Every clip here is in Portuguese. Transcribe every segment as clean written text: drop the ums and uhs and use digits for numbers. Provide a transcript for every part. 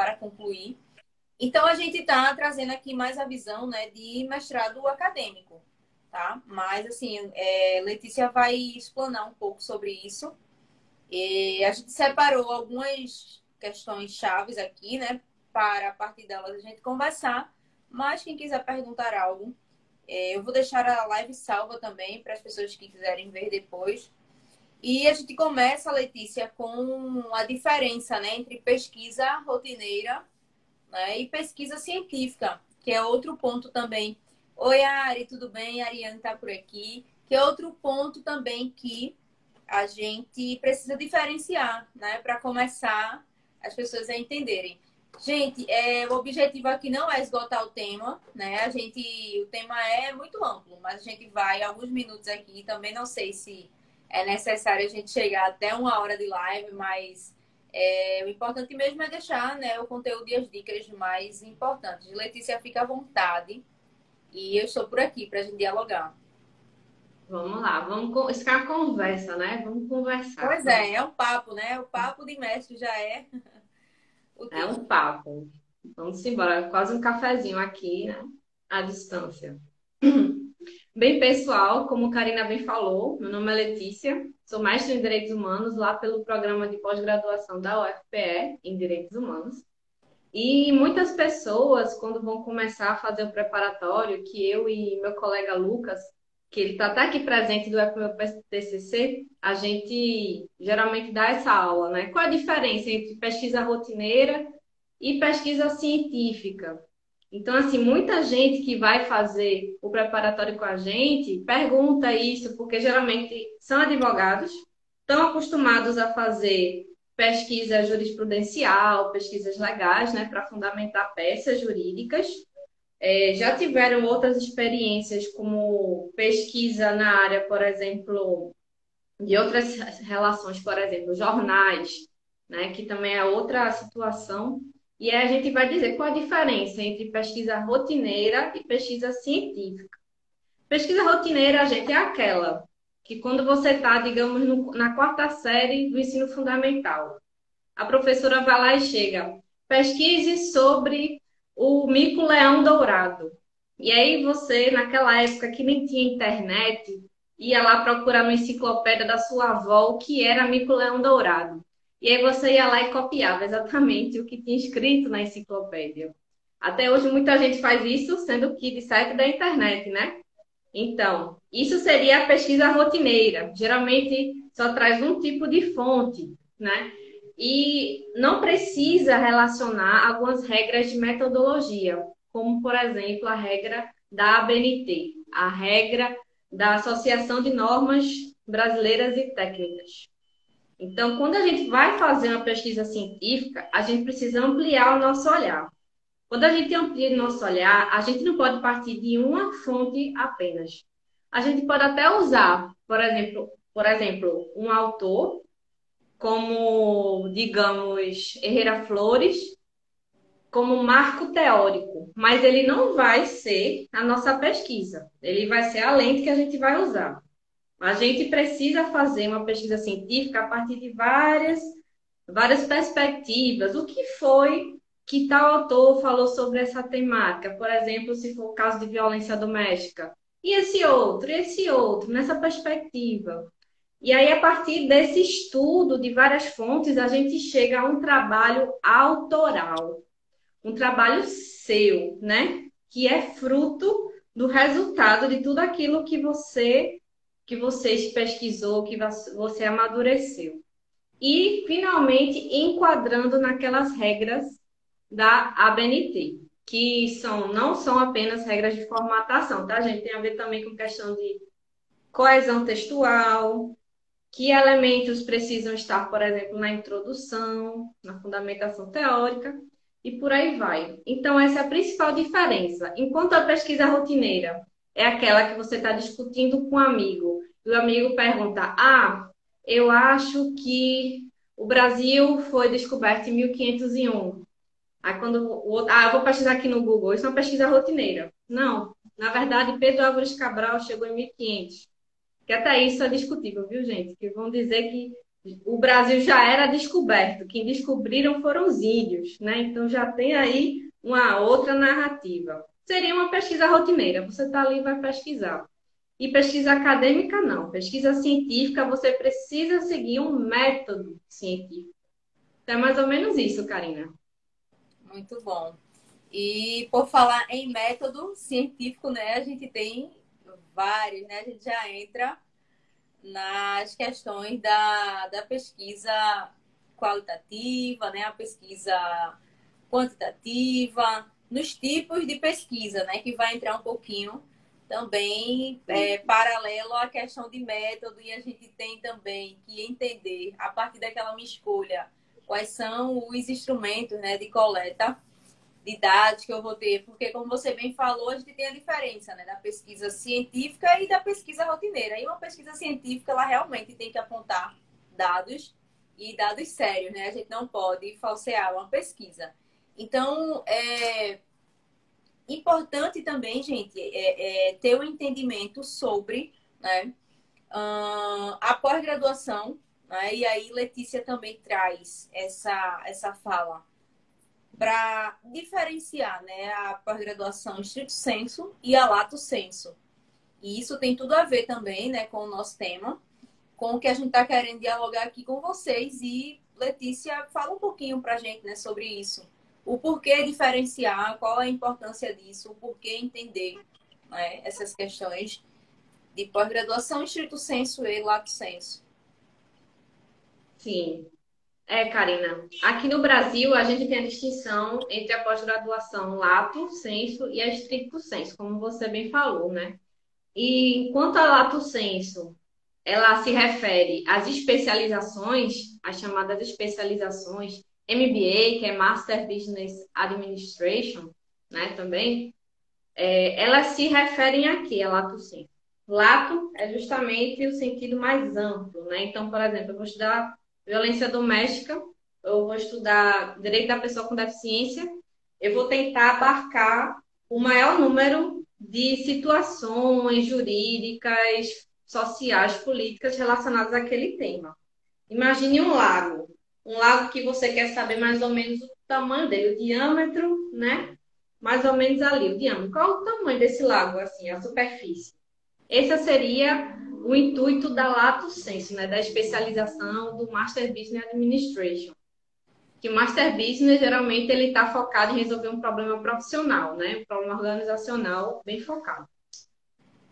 para concluir. Então, a gente está trazendo aqui mais a visão, né, de mestrado acadêmico, tá? Mas, assim, Letícia vai explanar um pouco sobre isso. E a gente separou algumas questões chaves aqui, né, para a partir delas a gente conversar. Mas quem quiser perguntar algo, eu vou deixar a live salva também para as pessoas que quiserem ver depois. E a gente começa, Letícia, com a diferença, né, entre pesquisa rotineira, né, e pesquisa científica, que é outro ponto também. Oi, Ari, tudo bem? A Ariane está por aqui. Que é outro ponto também que a gente precisa diferenciar, né, para começar as pessoas a entenderem. Gente, o objetivo aqui não é esgotar o tema, né? O tema é muito amplo, mas a gente vai alguns minutos aqui. Também não sei se é necessário a gente chegar até 1 hora de live, mas o importante mesmo é deixar, né, o conteúdo e as dicas mais importantes. Letícia, fica à vontade e eu estou por aqui para a gente dialogar. Vamos lá, isso é uma conversa, né? Vamos conversar. Pois Pronto. é um papo, né? O papo de mestre já é o É tema. um papo. Vamos embora, quase um cafezinho aqui, né? À distância. Bem, pessoal, como Karina bem falou, meu nome é Letícia, sou mestre em Direitos Humanos lá pelo programa de pós-graduação da UFPE em Direitos Humanos. E muitas pessoas, quando vão começar a fazer o preparatório, que eu e meu colega Lucas, que ele está até aqui presente do TCC, a gente geralmente dá essa aula, né? Qual a diferença entre pesquisa rotineira e pesquisa científica? Então, assim, muita gente que vai fazer o preparatório com a gente pergunta isso, porque geralmente são advogados, estão acostumados a fazer pesquisa jurisprudencial, pesquisas legais, né, para fundamentar peças jurídicas. Já tiveram outras experiências, como pesquisa na área, por exemplo, de outras relações, por exemplo, jornais, né, que também é outra situação. E aí a gente vai dizer qual a diferença entre pesquisa rotineira e pesquisa científica. Pesquisa rotineira, gente, é aquela que quando você está, digamos, na quarta série do ensino fundamental, a professora vai lá e chega, pesquise sobre o mico-leão dourado. E aí você, naquela época que nem tinha internet, ia lá procurar na enciclopédia da sua avó o que era mico-leão dourado. E aí você ia lá e copiava exatamente o que tinha escrito na enciclopédia. Até hoje muita gente faz isso, sendo que de site da internet, né? Então, isso seria a pesquisa rotineira. Geralmente só traz um tipo de fonte, né? E não precisa relacionar algumas regras de metodologia, como, por exemplo, a regra da ABNT, a regra da Associação de Normas Brasileiras e Técnicas. Então, quando a gente vai fazer uma pesquisa científica, a gente precisa ampliar o nosso olhar. Quando a gente amplia o nosso olhar, a gente não pode partir de uma fonte apenas. A gente pode até usar, por exemplo, um autor como, digamos, Herrera Flores, como marco teórico, mas ele não vai ser a nossa pesquisa. Ele vai ser a lente que a gente vai usar. A gente precisa fazer uma pesquisa científica a partir de várias perspectivas. O que foi que tal autor falou sobre essa temática? Por exemplo, se for o caso de violência doméstica. E esse outro, nessa perspectiva. E aí, a partir desse estudo de várias fontes, a gente chega a um trabalho autoral, um trabalho seu, né? Que é fruto do resultado de tudo aquilo que você pesquisou, que você amadureceu. E, finalmente, enquadrando naquelas regras da ABNT, que não são apenas regras de formatação, tá, gente? Tem a ver também com questão de coesão textual, que elementos precisam estar, por exemplo, na introdução, na fundamentação teórica e por aí vai. Então, essa é a principal diferença. Enquanto a pesquisa rotineira é aquela que você está discutindo com um amigo, e o amigo pergunta: eu acho que o Brasil foi descoberto em 1501. Aí quando o outro, eu vou pesquisar aqui no Google, isso é uma pesquisa rotineira. Não, na verdade, Pedro Álvares Cabral chegou em 1500. Que até isso é discutível, viu, gente? Que vão dizer que O Brasil já era descoberto, quem descobriram foram os índios, né? Então já tem aí uma outra narrativa. Seria uma pesquisa rotineira, você está ali e vai pesquisar. E pesquisa acadêmica, não. Pesquisa científica, você precisa seguir um método científico. Então, é mais ou menos isso, Karina. Muito bom. E por falar em método científico, né, a gente tem vários, né? A gente já entra nas questões da pesquisa qualitativa, né? A pesquisa quantitativa, nos tipos de pesquisa, né? Que vai entrar um pouquinho também paralelo à questão de método, e a gente tem também que entender, a partir daquela minha escolha, quais são os instrumentos, né, de coleta de dados que eu vou ter, porque como você bem falou, a gente tem a diferença, né, da pesquisa científica e da pesquisa rotineira. E uma pesquisa científica, ela realmente tem que apontar dados e dados sérios, né? A gente não pode falsear uma pesquisa. Então, é importante também, gente, ter um entendimento sobre, né, a pós-graduação, né? E aí Letícia também traz essa fala para diferenciar, né, a pós-graduação stricto sensu e a lato sensu. E isso tem tudo a ver também, né, com o nosso tema, com o que a gente está querendo dialogar aqui com vocês. E Letícia, fala um pouquinho para a gente, né, sobre isso. O porquê diferenciar, qual a importância disso, o porquê entender, né, essas questões de pós-graduação stricto sensu e lato sensu. Sim. Karina, aqui no Brasil a gente tem a distinção entre a pós-graduação lato sensu e a stricto sensu, como você bem falou, né? E enquanto a lato sensu, ela se refere às especializações, as chamadas especializações, MBA, que é Master Business Administration, né, também, elas se referem aqui a lato sensu. Lato é justamente o sentido mais amplo, né? Então, por exemplo, eu vou estudar violência doméstica, eu vou estudar direito da pessoa com deficiência, eu vou tentar abarcar o maior número de situações jurídicas, sociais, políticas relacionadas àquele tema. Imagine um lago que você quer saber mais ou menos o tamanho dele, o diâmetro, né? Mais ou menos ali, o diâmetro. Qual o tamanho desse lago, assim, a superfície? Esse seria o intuito da Lato Sensu, né? Da especialização do Master Business Administration. Que o Master Business, geralmente, ele está focado em resolver um problema profissional, né? Um problema organizacional bem focado.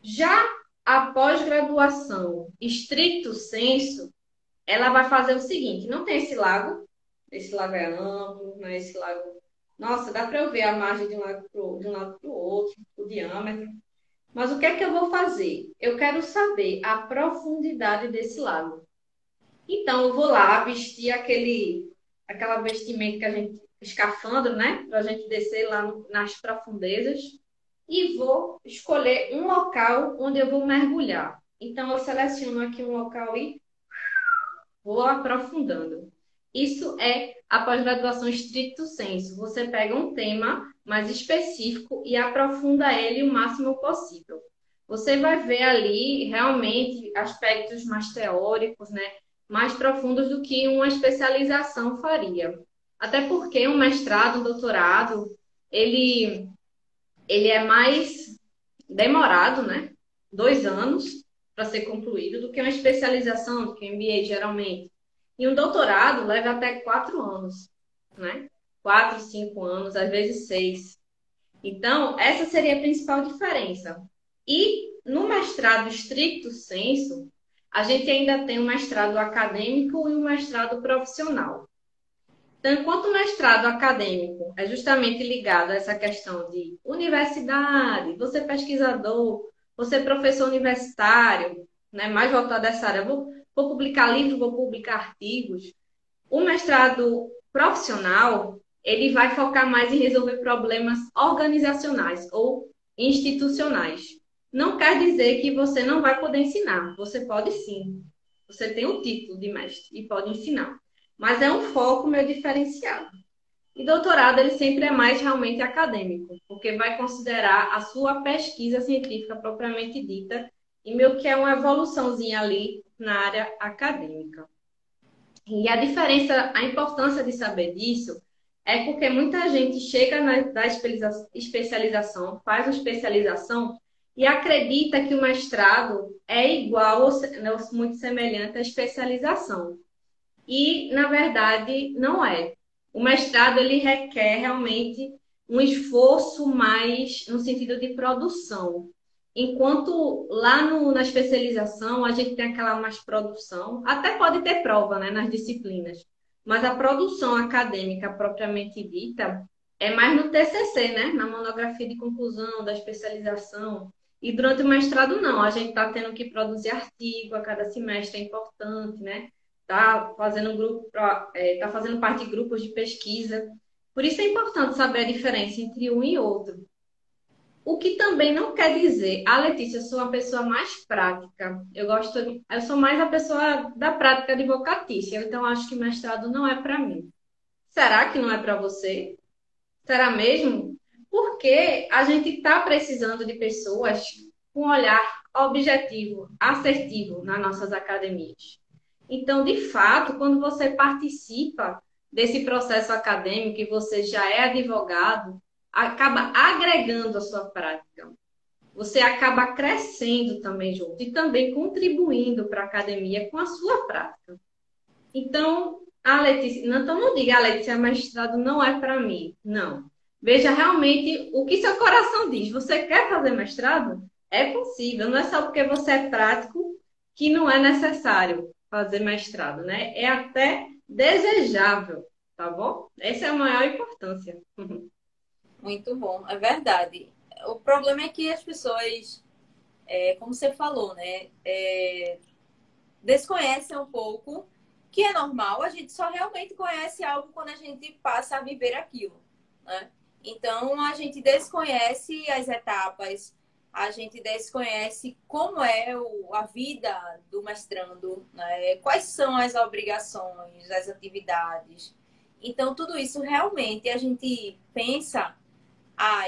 Já a pós-graduação, estricto senso, ela vai fazer o seguinte, não tem esse lago é amplo, né? Esse lago... Nossa, dá para eu ver a margem de um lado para o outro, o diâmetro. Mas o que é que eu vou fazer? Eu quero saber a profundidade desse lago. Então, eu vou lá vestir aquela vestimenta que a gente, escafandro, né? Para a gente descer lá nas profundezas. E vou escolher um local onde eu vou mergulhar. Então, eu seleciono aqui um local e vou aprofundando. Isso é a pós-graduação stricto sensu. Você pega um tema mais específico e aprofunda ele o máximo possível. Você vai ver ali realmente aspectos mais teóricos, né, mais profundos do que uma especialização faria. Até porque um mestrado, um doutorado, ele, ele é mais demorado, né? 2 anos para ser concluído, do que uma especialização, do que um MBA geralmente. E um doutorado leva até 4 anos, né? 4, 5 anos, às vezes 6. Então, essa seria a principal diferença. E no mestrado stricto sensu, a gente ainda tem um mestrado acadêmico e um mestrado profissional. Então, enquanto o mestrado acadêmico é justamente ligado a essa questão de universidade, você é pesquisador, você é professor universitário, né, mais voltado a essa área, vou publicar livros, vou publicar artigos. O mestrado profissional, ele vai focar mais em resolver problemas organizacionais ou institucionais. Não quer dizer que você não vai poder ensinar, você pode sim. Você tem o título de mestre e pode ensinar. Mas é um foco meio diferenciado. E doutorado, ele sempre é mais realmente acadêmico, porque vai considerar a sua pesquisa científica propriamente dita e meio que é uma evoluçãozinha ali na área acadêmica. E a diferença, a importância de saber disso é porque muita gente chega da especialização, faz uma especialização e acredita que o mestrado é igual ou muito semelhante à especialização. E, na verdade, não é. O mestrado, ele requer realmente um esforço mais no sentido de produção. Enquanto lá na especialização a gente tem aquela mais produção, até pode ter prova, né, nas disciplinas, mas a produção acadêmica propriamente dita é mais no TCC, né, na monografia de conclusão da especialização. E durante o mestrado não, a gente está tendo que produzir artigo a cada semestre, é importante, né? Tá fazendo grupo, tá fazendo parte de grupos de pesquisa. Por isso é importante saber a diferença entre um e outro. O que também não quer dizer, Letícia, eu sou uma pessoa mais prática. Eu sou mais a pessoa da prática advocatícia, então acho que mestrado não é para mim. Será que não é para você? Será mesmo? Porque a gente está precisando de pessoas com um olhar objetivo, assertivo nas nossas academias. Então, de fato, quando você participa desse processo acadêmico e você já é advogado, acaba agregando a sua prática. Você acaba crescendo também junto e também contribuindo para a academia com a sua prática. Então, a Letícia, então não diga, a Letícia, mestrado não é para mim. Não. Veja realmente o que seu coração diz. Você quer fazer mestrado? É possível. Não é só porque você é prático que não é necessário fazer mestrado, né? É até desejável, tá bom? Essa é a maior importância. Muito bom, é verdade. O problema é que as pessoas, como você falou, né, desconhecem um pouco, que é normal, a gente só realmente conhece algo quando a gente passa a viver aquilo, né? Então, a gente desconhece as etapas, a gente desconhece como é a vida do mestrando, né? Quais são as obrigações, as atividades. Então, tudo isso realmente a gente pensa,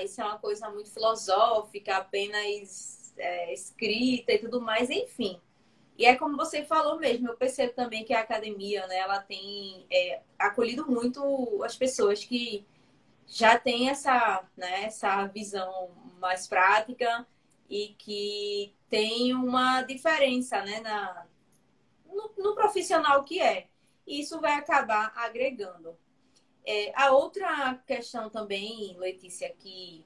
isso é uma coisa muito filosófica, apenas escrita e tudo mais, enfim. E é como você falou mesmo, eu percebo também que a academia, né, ela tem acolhido muito as pessoas que já têm essa visão mais prática e que tem uma diferença, né, no profissional que é. E isso vai acabar agregando. A outra questão também, Letícia, que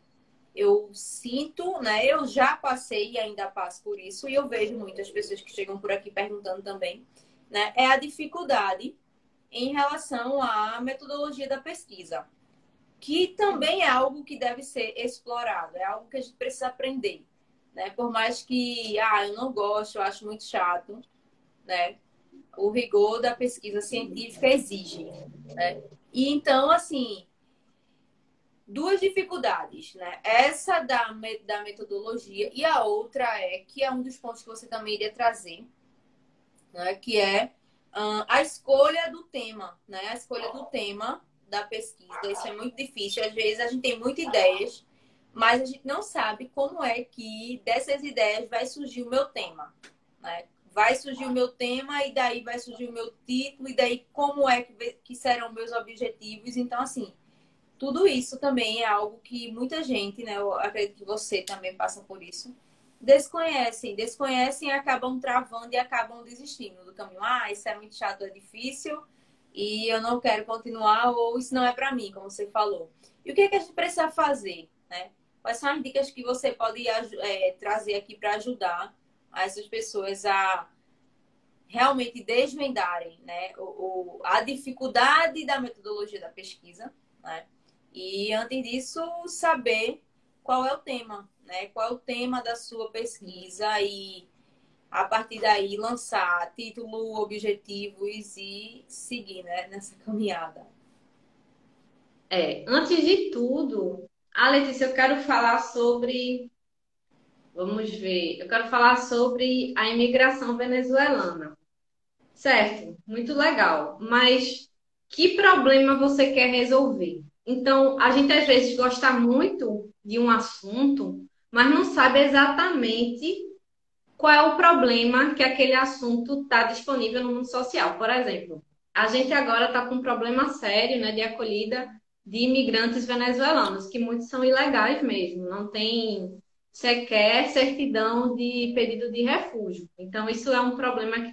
eu sinto, né? Eu já passei e ainda passo por isso, e eu vejo muitas pessoas que chegam por aqui perguntando também, né? É a dificuldade em relação à metodologia da pesquisa, que também é algo que deve ser explorado, é algo que a gente precisa aprender, né? Por mais que, eu não gosto, eu acho muito chato, né? O rigor da pesquisa científica exige, né? E então, assim, duas dificuldades, né? Essa da metodologia e a outra que é um dos pontos que você também iria trazer, né? Que é a escolha do tema, né? A escolha do tema da pesquisa. Isso é muito difícil. Às vezes a gente tem muitas ideias, mas a gente não sabe como é que dessas ideias vai surgir o meu tema, né? Vai surgir o meu tema e daí vai surgir o meu título e daí como é que serão meus objetivos. Então, assim, tudo isso também é algo que muita gente, né? Eu acredito que você também passa por isso. Desconhecem e acabam travando e acabam desistindo do caminho. Isso é muito chato, é difícil e eu não quero continuar ou isso não é para mim, como você falou. E o que é que a gente precisa fazer, né? Quais são as dicas que você pode trazer aqui para ajudar essas pessoas a realmente desvendarem, né, a dificuldade da metodologia da pesquisa, né? E antes disso, saber qual é o tema, né? Qual é o tema da sua pesquisa e a partir daí lançar título, objetivos e seguir, né, nessa caminhada. Antes de tudo, Letícia, eu quero falar sobre, vamos ver, eu quero falar sobre a imigração venezuelana. Certo, muito legal. Mas que problema você quer resolver? Então, a gente às vezes gosta muito de um assunto, mas não sabe exatamente qual é o problema que aquele assunto está disponível no mundo social. Por exemplo, a gente agora está com um problema sério, né, de acolhida de imigrantes venezuelanos, que muitos são ilegais mesmo, não tem sequer certidão de pedido de refúgio. Então, isso é um problema que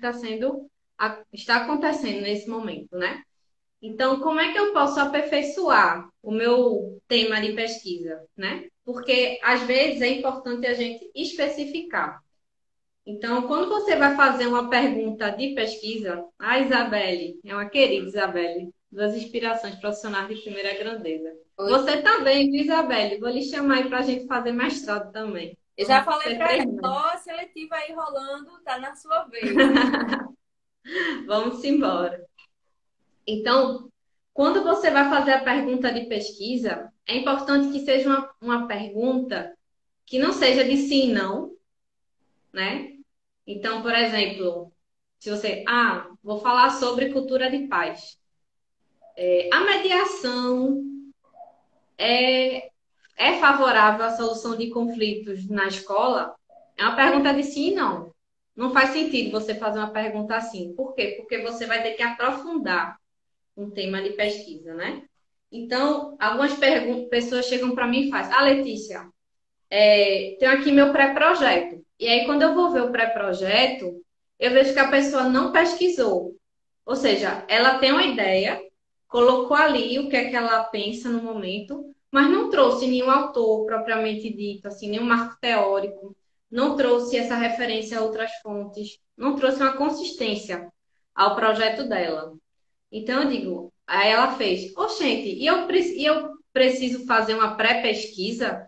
está acontecendo nesse momento, né? Então, como é que eu posso aperfeiçoar o meu tema de pesquisa, né? Porque às vezes é importante a gente especificar. Então, quando você vai fazer uma pergunta de pesquisa, a Isabelle, é uma querida Isabelle, das inspirações profissionais de primeira grandeza. Oi. Você também, viu, Isabelle? Vou lhe chamar aí para a gente fazer mestrado também. Eu já Vamos falei ser para ela, treinando. ó, seletiva aí rolando, tá na sua vez. Vamos embora. Então, quando você vai fazer a pergunta de pesquisa, é importante que seja uma pergunta que não seja de sim e não, né? Então, por exemplo, se você, vou falar sobre cultura de paz. A mediação é, é favorável à solução de conflitos na escola? É uma pergunta de sim e não. Não faz sentido você fazer uma pergunta assim. Por quê? Porque você vai ter que aprofundar um tema de pesquisa, né? Então, algumas pessoas chegam para mim e fazem, Letícia, tenho aqui meu pré-projeto. E aí, quando eu vou ver o pré-projeto, eu vejo que a pessoa não pesquisou. Ou seja, ela tem uma ideia, colocou ali o que é que ela pensa no momento, mas não trouxe nenhum autor propriamente dito, assim, nenhum marco teórico, não trouxe essa referência a outras fontes, não trouxe uma consistência ao projeto dela. Então, eu digo, aí ela fez, gente, e eu preciso fazer uma pré-pesquisa?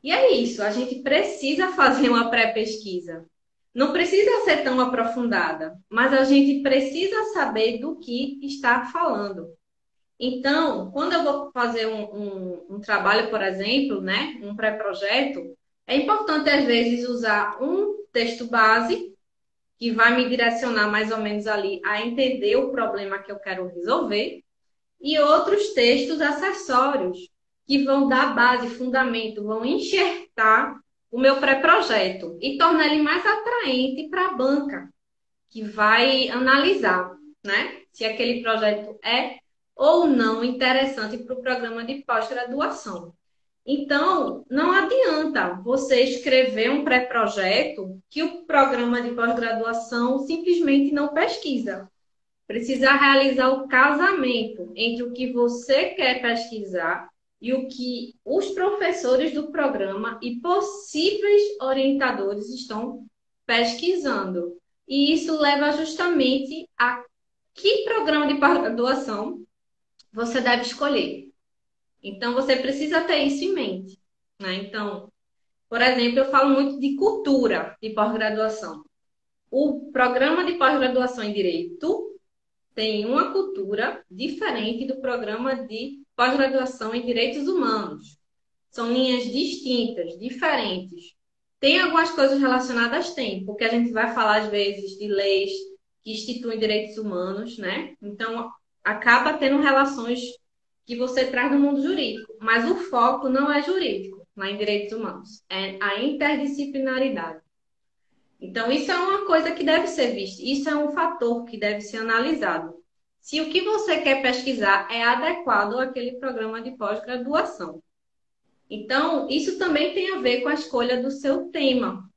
E é isso, a gente precisa fazer uma pré-pesquisa. Não precisa ser tão aprofundada, mas a gente precisa saber do que está falando. Então, quando eu vou fazer um trabalho, por exemplo, né, um pré-projeto, é importante, às vezes, usar um texto base, que vai me direcionar mais ou menos ali a entender o problema que eu quero resolver, e outros textos acessórios que vão dar base, fundamento, vão enxertar o meu pré-projeto e tornar ele mais atraente para a banca, que vai analisar, né, se aquele projeto é ou não interessante para o programa de pós-graduação. Então, não adianta você escrever um pré-projeto que o programa de pós-graduação simplesmente não pesquisa. Precisa realizar o casamento entre o que você quer pesquisar e o que os professores do programa e possíveis orientadores estão pesquisando. E isso leva justamente a que programa de pós-graduação você deve escolher. Então, você precisa ter isso em mente, né? Então, por exemplo, eu falo muito de cultura de pós-graduação. O programa de pós-graduação em Direito tem uma cultura diferente do programa de pós-graduação em Direitos Humanos. São linhas distintas, diferentes. Tem algumas coisas relacionadas? Tem, porque a gente vai falar, às vezes, de leis que instituem direitos humanos, né? Então, acaba tendo relações que você traz do mundo jurídico, mas o foco não é jurídico, lá em direitos humanos, é a interdisciplinaridade. Então, isso é uma coisa que deve ser vista, isso é um fator que deve ser analisado. Se o que você quer pesquisar é adequado àquele programa de pós-graduação. Então, isso também tem a ver com a escolha do seu tema,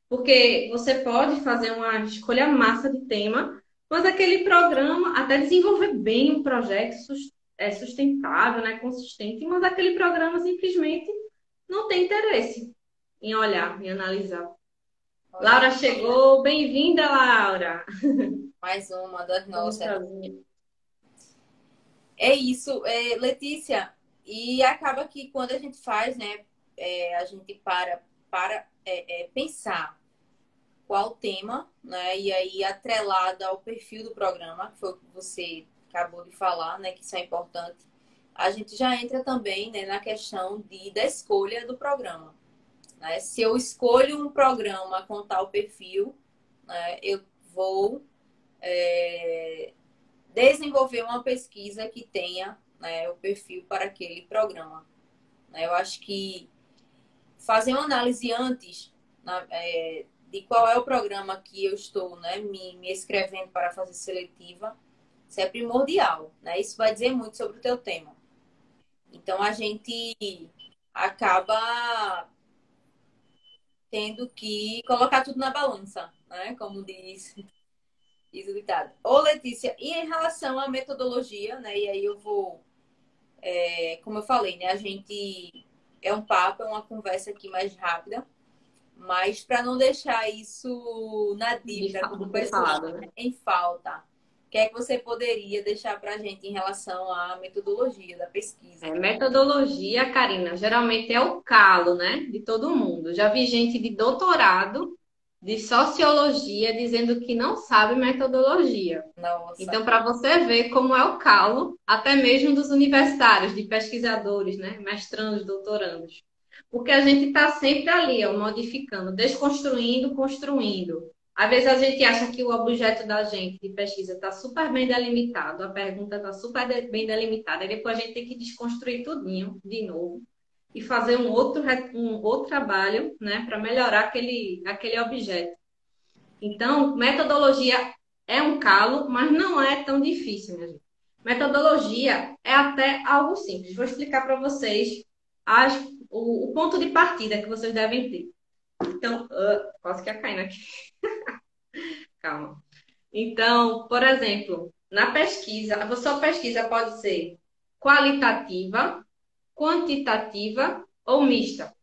porque você pode fazer uma escolha massa de tema, mas aquele programa, até desenvolver bem um projeto sustentável, né, consistente, mas aquele programa simplesmente não tem interesse em olhar, em analisar. Laura chegou, bem-vinda, Laura. Mais uma das Vamos nossas. sozinha. É isso, Letícia. E acaba que quando a gente faz, né, a gente para pensar qual o tema, né, e aí atrelada ao perfil do programa, que foi o que você acabou de falar, né, que isso é importante. A gente já entra também, né, na questão da escolha do programa. Né? Se eu escolho um programa com tal perfil, né, eu vou desenvolver uma pesquisa que tenha, né, o perfil para aquele programa. Né? Eu acho que fazer uma análise antes de qual é o programa que eu estou, né, me inscrevendo para fazer seletiva Isso é primordial, né? Isso vai dizer muito sobre o teu tema. Então, a gente acaba tendo que colocar tudo na balança, né? Como diz o ditado. Ô, Letícia, e em relação à metodologia, né? E aí eu vou, como eu falei, né? A gente é um papo, é uma conversa aqui mais rápida, mas para não deixar isso na dívida com De o ter pessoal, falado, né? né, em falta, o que é que você poderia deixar para a gente em relação à metodologia da pesquisa? Metodologia, Karina, geralmente é o calo, né, de todo mundo. Já vi gente de doutorado, de sociologia, dizendo que não sabe metodologia. Nossa, Então, para você ver como é o calo, até mesmo dos universitários, de pesquisadores, né, mestrandos, doutorandos. Porque a gente está sempre ali, ó, modificando, desconstruindo, construindo. Às vezes a gente acha que o objeto da gente de pesquisa está super bem delimitado, a pergunta está super bem delimitada, e depois a gente tem que desconstruir tudinho de novo e fazer um outro trabalho, né, para melhorar aquele objeto. Então, metodologia é um calo, mas não é tão difícil, minha gente. Metodologia é até algo simples. Vou explicar para vocês as, o ponto de partida que vocês devem ter. Então, quase que ia caindo aqui. Calma. Então, por exemplo, na pesquisa, a sua pesquisa pode ser qualitativa, quantitativa ou mista.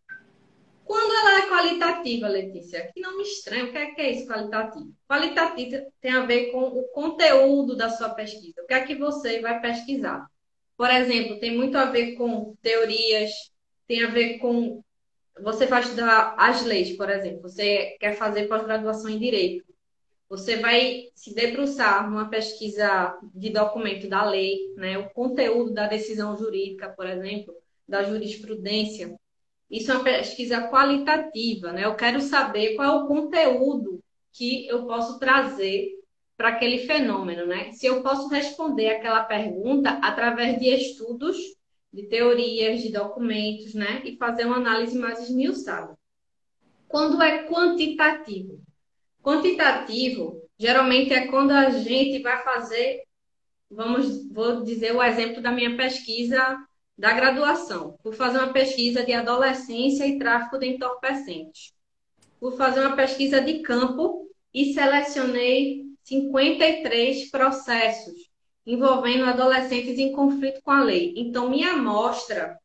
Quando ela é qualitativa, Letícia, que não me estranha, o que é isso qualitativo? Qualitativa tem a ver com o conteúdo da sua pesquisa. O que é que você vai pesquisar? Por exemplo, tem muito a ver com teorias, tem a ver com. Você vai estudar as leis, por exemplo. Você quer fazer pós-graduação em direito. Você vai se debruçar numa pesquisa de documento da lei, né? O conteúdo da decisão jurídica, por exemplo, da jurisprudência. Isso é uma pesquisa qualitativa, né? Eu quero saber qual é o conteúdo que eu posso trazer para aquele fenômeno, né? Se eu posso responder aquela pergunta através de estudos, de teorias, de documentos, né? E fazer uma análise mais esmiuçada. Quando é quantitativo? Quantitativo, geralmente é quando a gente vai fazer, vou dizer o exemplo da minha pesquisa da graduação. Por fazer uma pesquisa de adolescência e tráfico de entorpecentes. Por fazer uma pesquisa de campo e selecionei 53 processos envolvendo adolescentes em conflito com a lei. Então, minha amostra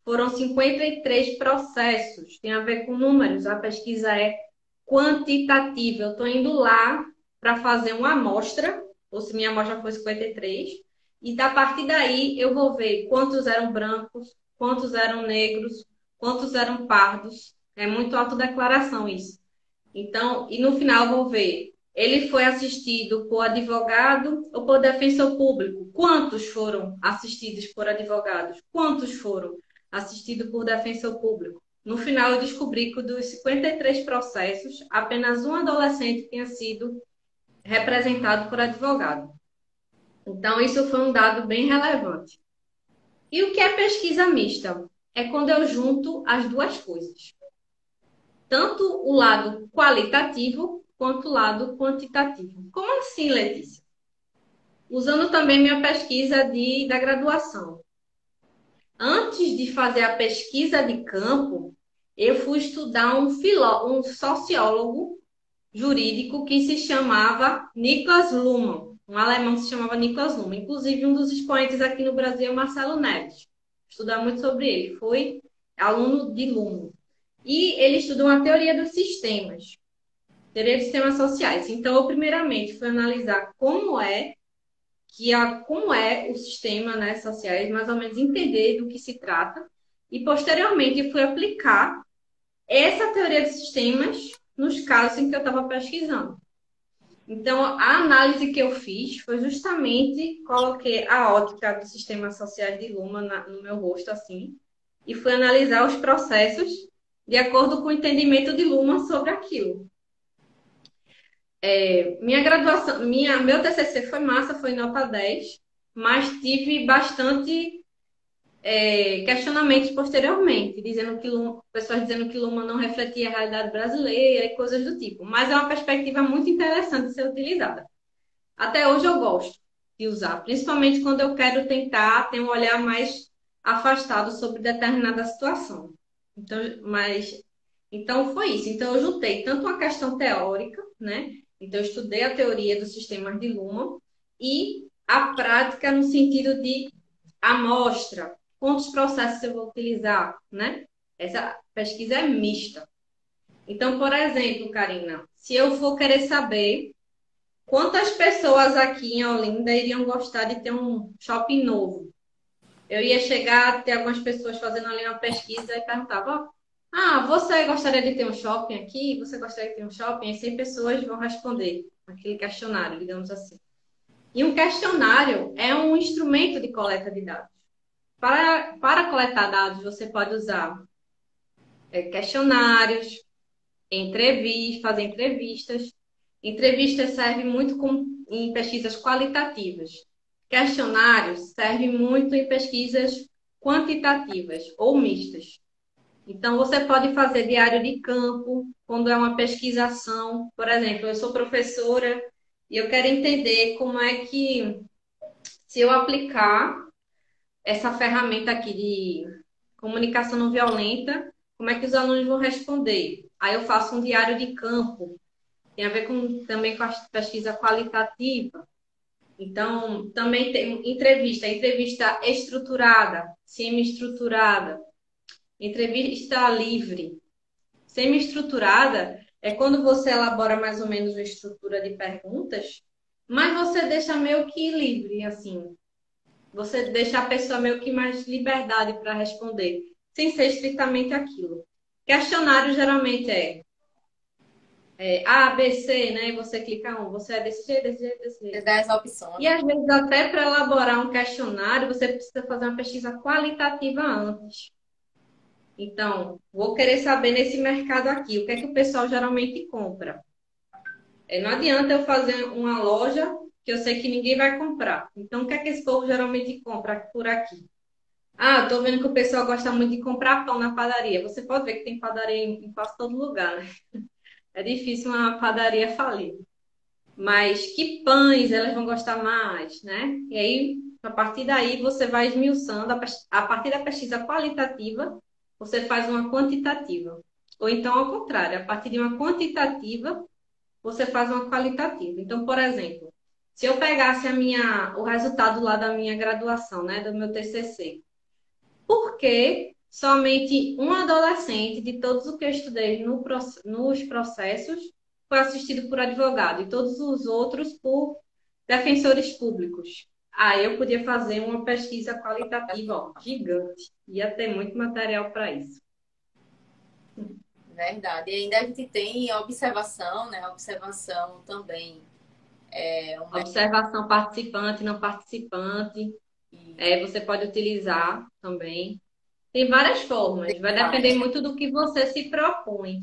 foram 53 processos. Tem a ver com números, a pesquisa é quantitativa. Eu estou indo lá para fazer uma amostra, ou se minha amostra foi 53, e a partir daí eu vou ver quantos eram brancos, quantos eram negros, quantos eram pardos. É muito autodeclaração isso. Então, e no final eu vou ver, ele foi assistido por advogado ou por defensor público? Quantos foram assistidos por advogados? Quantos foram assistidos por defensor público? No final, eu descobri que dos 53 processos, apenas um adolescente tinha sido representado por advogado. Então, isso foi um dado bem relevante. E o que é pesquisa mista? É quando eu junto as duas coisas. Tanto o lado qualitativo quanto o lado quantitativo. Como assim, Letícia? Usando também minha pesquisa da graduação. Antes de fazer a pesquisa de campo, eu fui estudar um sociólogo jurídico que se chamava Niklas Luhmann, um alemão que se chamava Niklas Luhmann. Inclusive, um dos expoentes aqui no Brasil é o Marcelo Neves. Estudar muito sobre ele. Foi aluno de Luhmann. E ele estudou a teoria dos sistemas, teoria dos sistemas sociais. Então, eu primeiramente fui analisar como é o sistema, né, sociais, mais ou menos entender do que se trata, e posteriormente fui aplicar essa teoria dos sistemas nos casos em que eu estava pesquisando. Então, a análise que eu fiz foi justamente coloquei a ótica dos sistemas sociais de Luhmann no meu rosto, assim, e fui analisar os processos de acordo com o entendimento de Luhmann sobre aquilo. Minha graduação, meu TCC foi massa, foi nota 10, mas tive bastante questionamentos posteriormente, pessoas dizendo que Luhmann não refletia a realidade brasileira e coisas do tipo. Mas é uma perspectiva muito interessante de ser utilizada. Até hoje eu gosto de usar, principalmente quando eu quero tentar ter um olhar mais afastado sobre determinada situação. Então foi isso. Então eu juntei tanto uma questão teórica, né? Então eu estudei a teoria dos sistemas de Luhmann e a prática no sentido de amostra, quantos processos eu vou utilizar, né? Essa pesquisa é mista. Então, por exemplo, Karina, se eu for querer saber quantas pessoas aqui em Olinda iriam gostar de ter um shopping novo, eu ia chegar a ter algumas pessoas fazendo ali uma pesquisa e perguntava, você gostaria de ter um shopping aqui? Você gostaria de ter um shopping? E 100 pessoas vão responder aquele questionário, digamos assim. E um questionário é um instrumento de coleta de dados. Para coletar dados, você pode usar questionários, fazer entrevistas. Entrevistas servem muito em pesquisas qualitativas. Questionários servem muito em pesquisas quantitativas ou mistas. Então, você pode fazer diário de campo, quando é uma pesquisação. Por exemplo, eu sou professora e eu quero entender como é que, se eu aplicar essa ferramenta aqui de comunicação não violenta, como é que os alunos vão responder? Aí eu faço um diário de campo, tem a ver também com a pesquisa qualitativa. Então, também tem entrevista estruturada, semi-estruturada, entrevista livre. Semi-estruturada é quando você elabora mais ou menos uma estrutura de perguntas, mas você deixa meio que livre, assim. Você deixa a pessoa meio que mais liberdade para responder, sem ser estritamente aquilo. Questionário geralmente é A, B, C, né? E você clica você é desse jeito, desse jeito, desse Você jeito. dá as E opções. às vezes, até para elaborar um questionário, você precisa fazer uma pesquisa qualitativa antes. Então, vou querer saber nesse mercado aqui, o que é que o pessoal geralmente compra. Não adianta eu fazer uma loja que eu sei que ninguém vai comprar. Então, o que é que esse povo geralmente compra por aqui? Eu tô vendo que o pessoal gosta muito de comprar pão na padaria. Você pode ver que tem padaria em quase todo lugar, né? É difícil uma padaria falir. Mas que pães elas vão gostar mais, né? E aí, a partir daí, você vai esmiuçando. A partir da pesquisa qualitativa, você faz uma quantitativa. Ou então, ao contrário, a partir de uma quantitativa, você faz uma qualitativa. Então, por exemplo, se eu pegasse o resultado lá da minha graduação, né, do meu TCC, por que somente um adolescente de todos os que eu estudei nos processos foi assistido por advogado e todos os outros por defensores públicos? Aí eu podia fazer uma pesquisa qualitativa, gigante. Ia ter muito material para isso. Verdade. E ainda a gente tem a observação, né? A observação também é uma... Observação participante, não participante. Você pode utilizar também. Tem várias formas. Vai depender muito do que você se propõe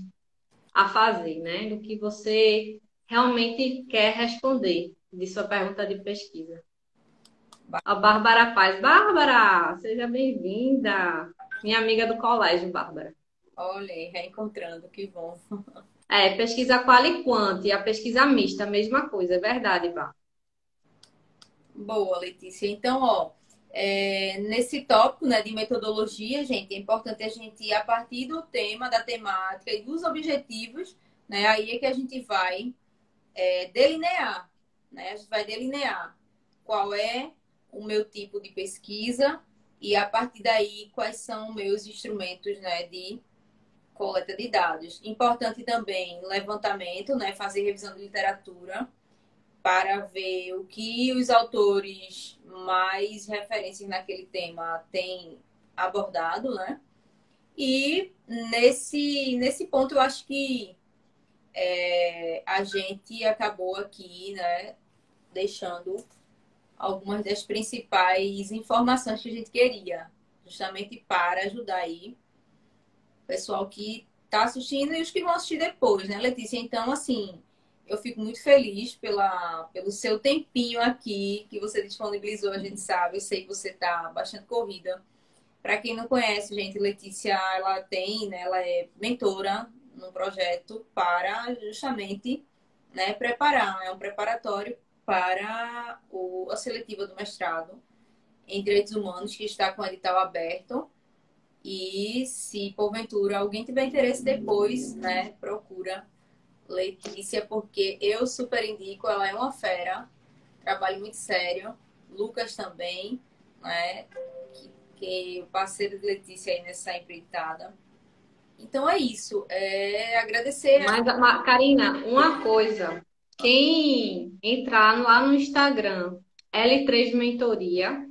a fazer, né? Do que você realmente quer responder de sua pergunta de pesquisa. A Bárbara Paz. Bárbara, seja bem-vinda. Minha amiga do colégio, Bárbara. Olha, reencontrando, que bom. Pesquisa qual e quanto, e a pesquisa mista, a mesma coisa, é verdade, Bárbara. Boa, Letícia. Então, ó, nesse tópico, né, de metodologia, gente, é importante a gente ir a partir do tema, da temática e dos objetivos, né? Aí é que a gente vai delinear, né? A gente vai delinear qual é o meu tipo de pesquisa e a partir daí quais são meus instrumentos, né, de coleta de dados. Importante também levantamento, né, fazer revisão de literatura para ver o que os autores mais referências naquele tema têm abordado, né? E nesse ponto eu acho que a gente acabou aqui, né, deixando algumas das principais informações que a gente queria, justamente para ajudar aí o pessoal que está assistindo e os que vão assistir depois, né, Letícia? Então, assim, eu fico muito feliz pelo seu tempinho aqui que você disponibilizou, a gente sabe, eu sei que você está bastante corrida. Para quem não conhece, gente, Letícia, ela tem, né, ela é mentora num projeto para justamente, né, preparar, é um preparatório para a seletiva do mestrado em Direitos Humanos, que está com o edital aberto. E se porventura alguém tiver interesse depois, né, procura Letícia, porque eu super indico, ela é uma fera, trabalho muito sério, Lucas também, né, que é o parceiro de Letícia aí nessa empreitada. Então é isso, agradecer. Mas, Karina, uma coisa, quem entrar lá no Instagram, L3 Mentoria,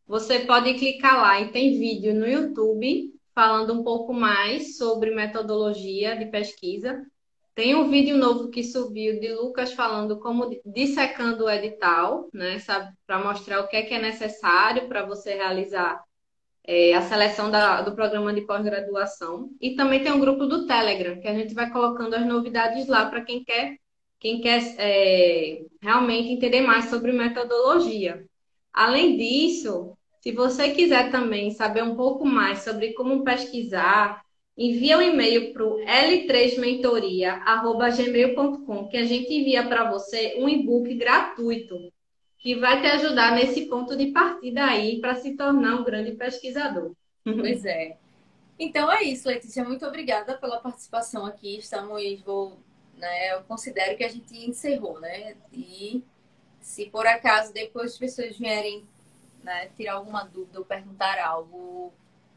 você pode clicar lá e tem vídeo no YouTube falando um pouco mais sobre metodologia de pesquisa. Tem um vídeo novo que subiu de Lucas falando como dissecando o edital, né? Sabe, para mostrar o que é necessário para você realizar a seleção do programa de pós-graduação. E também tem um grupo do Telegram, que a gente vai colocando as novidades lá para quem quer realmente entender mais sobre metodologia. Além disso, se você quiser também saber um pouco mais sobre como pesquisar, envia um e-mail para o l3mentoria@gmail.com, que a gente envia para você um e-book gratuito que vai te ajudar nesse ponto de partida aí para se tornar um grande pesquisador. Pois é. Então é isso, Letícia. Muito obrigada pela participação aqui. Né, eu considero que a gente encerrou, né? E se por acaso depois as pessoas vierem, né, tirar alguma dúvida ou perguntar algo,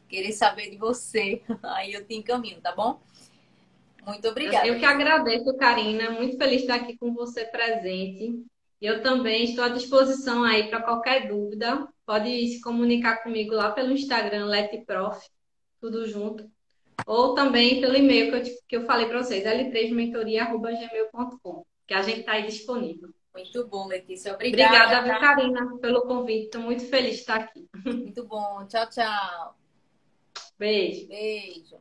querer saber de você, aí eu te encaminho, tá bom? Muito obrigada. Eu que agradeço, Karina. Muito feliz de estar aqui com você presente. Eu também estou à disposição aí para qualquer dúvida. Pode se comunicar comigo lá pelo Instagram, LetiProf, tudo junto. Ou também pelo e-mail que eu falei para vocês, l3mentoria@gmail.com, que a gente está aí disponível. Muito bom, Letícia. Obrigada, Obrigada, viu, tá? Karina, pelo convite. Estou muito feliz de estar aqui. Muito bom. Tchau, tchau. Beijo. Beijo.